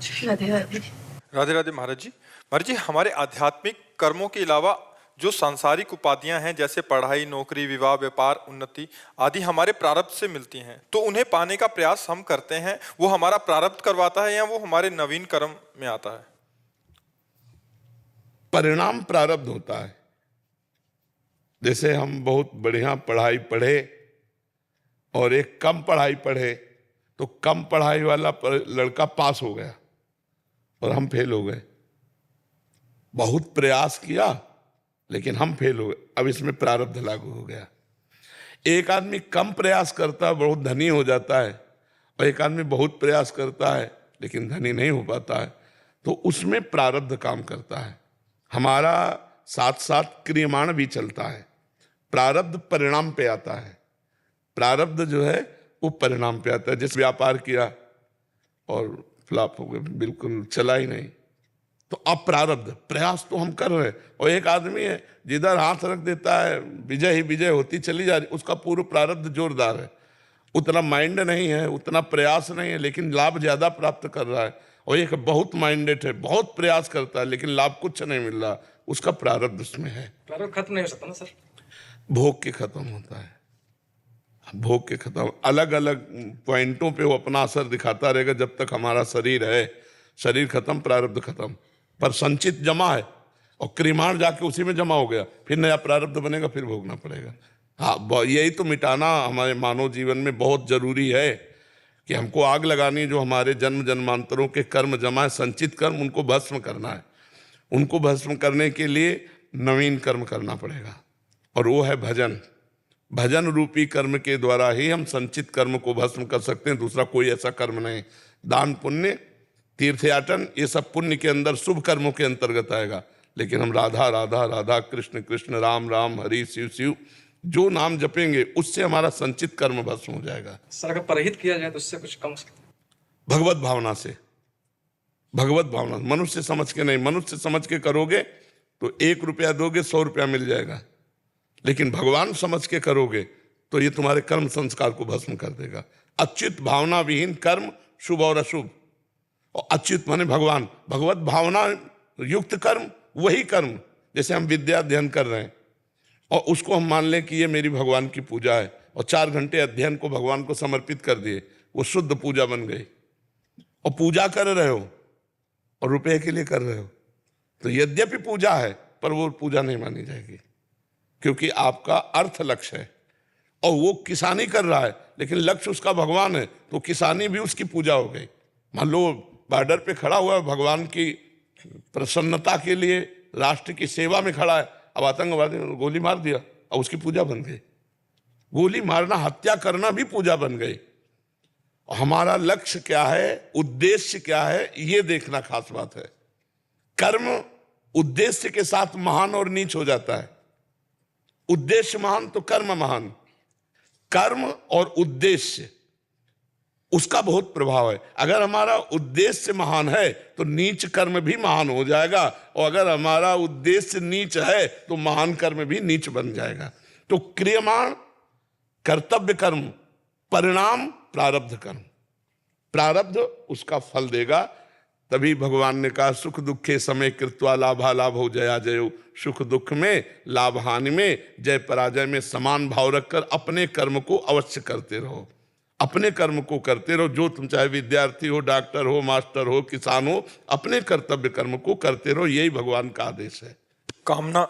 राधे राधे। राधे राधे महाराज जी। महाराज जी, हमारे आध्यात्मिक कर्मों के अलावा जो सांसारिक उपाधियां हैं, जैसे पढ़ाई, नौकरी, विवाह, व्यापार, उन्नति आदि हमारे प्रारब्ध से मिलती हैं, तो उन्हें पाने का प्रयास हम करते हैं। वो हमारा प्रारब्ध करवाता है या वो हमारे नवीन कर्म में आता है? परिणाम प्रारब्ध होता है। जैसे हम बहुत बढ़िया पढ़ाई पढ़े और एक कम पढ़ाई पढ़े, तो कम पढ़ाई वाला लड़का पास हो गया और हम फेल हो गए। बहुत प्रयास किया लेकिन हम फेल हो गए। अब इसमें प्रारब्ध लागू हो गया। एक आदमी कम प्रयास करता है, बहुत धनी हो जाता है, और एक आदमी बहुत प्रयास करता है लेकिन धनी नहीं हो पाता है, तो उसमें प्रारब्ध काम करता है। हमारा साथ साथ क्रियमाण भी चलता है। प्रारब्ध परिणाम पे आता है। प्रारब्ध जो है वो परिणाम पे आता है। जैसे व्यापार किया और फ्लॉप हो गया, बिल्कुल चला ही नहीं, तो अब प्रारब्ध। प्रयास तो हम कर रहे हैं, और एक आदमी है जिधर हाथ रख देता है विजय ही विजय होती चली जा रही, उसका पूर्व प्रारब्ध जोरदार है। उतना माइंड नहीं है, उतना प्रयास नहीं है, लेकिन लाभ ज्यादा प्राप्त कर रहा है। और एक बहुत माइंडेड है, बहुत प्रयास करता है लेकिन लाभ कुछ नहीं मिल रहा, उसका प्रारब्ध उसमें है। प्रारब्ध खत्म नहीं हो सकता ना सर? भोग के खत्म होता है। भोग के खत्म अलग अलग पॉइंटों पे वो अपना असर दिखाता रहेगा जब तक हमारा शरीर है। शरीर खत्म, प्रारब्ध खत्म, पर संचित जमा है, और क्रियमाण जाके उसी में जमा हो गया, फिर नया प्रारब्ध बनेगा, फिर भोगना पड़ेगा। हाँ, यही तो मिटाना हमारे मानव जीवन में बहुत जरूरी है कि हमको आग लगानी, जो हमारे जन्म जन्मांतरों के कर्म जमा है, संचित कर्म, उनको भस्म करना है। उनको भस्म करने के लिए नवीन कर्म करना पड़ेगा, और वो है भजन। भजन रूपी कर्म के द्वारा ही हम संचित कर्म को भस्म कर सकते हैं। दूसरा कोई ऐसा कर्म नहीं। दान, पुण्य, तीर्थयाटन, ये सब पुण्य के अंदर, शुभ कर्मों के अंतर्गत आएगा। लेकिन हम राधा राधा राधा, कृष्ण कृष्ण, राम राम, हरि शिव शिव जो नाम जपेंगे, उससे हमारा संचित कर्म भस्म हो जाएगा। सर अगर परहित किया जाए तो उससे कुछ कम हो सकता है? भगवत भावना से। भगवत भावना, मनुष्य समझ के नहीं। मनुष्य समझ के करोगे तो 1 रुपया दोगे 100 रुपया मिल जाएगा, लेकिन भगवान समझ के करोगे तो ये तुम्हारे कर्म संस्कार को भस्म कर देगा। अच्युत भावना विहीन कर्म, शुभ और अशुभ। और अच्युत माने भगवान, भगवत भावना युक्त कर्म वही कर्म। जैसे हम विद्या अध्ययन कर रहे हैं और उसको हम मान लें कि ये मेरी भगवान की पूजा है, और 4 घंटे अध्ययन को भगवान को समर्पित कर दिए, वो शुद्ध पूजा बन गई। और पूजा कर रहे हो और रुपए के लिए कर रहे हो, तो यद्यपि पूजा है पर वो पूजा नहीं मानी जाएगी, क्योंकि आपका अर्थ लक्ष्य है। और वो किसानी कर रहा है लेकिन लक्ष्य उसका भगवान है, तो किसानी भी उसकी पूजा हो गई। मान लो बॉर्डर पे खड़ा हुआ है, भगवान की प्रसन्नता के लिए, राष्ट्र की सेवा में खड़ा है, अब आतंकवादी ने गोली मार दिया, अब उसकी पूजा बन गई। गोली मारना, हत्या करना भी पूजा बन गई। हमारा लक्ष्य क्या है, उद्देश्य क्या है, ये देखना खास बात है। कर्म उद्देश्य के साथ महान और नीच हो जाता है। उद्देश्य महान तो कर्म महान। कर्म और उद्देश्य, उसका बहुत प्रभाव है। अगर हमारा उद्देश्य महान है तो नीच कर्म भी महान हो जाएगा, और अगर हमारा उद्देश्य नीच है तो महान कर्म भी नीच बन जाएगा। तो क्रियमाण कर्तव्य कर्म, परिणाम प्रारब्ध कर्म। प्रारब्ध उसका फल देगा। तभी भगवान ने कहा, सुख दुखे समय कृत्वा लाभा लाभो जया जयो। सुख दुख में, लाभ हानि में, जय पराजय में समान भाव रखकर अपने कर्म को अवश्य करते रहो। अपने कर्म को करते रहो। जो तुम, चाहे विद्यार्थी हो, डॉक्टर हो, मास्टर हो, किसान हो, अपने कर्तव्य कर्म को करते रहो। यही भगवान का आदेश है। कामना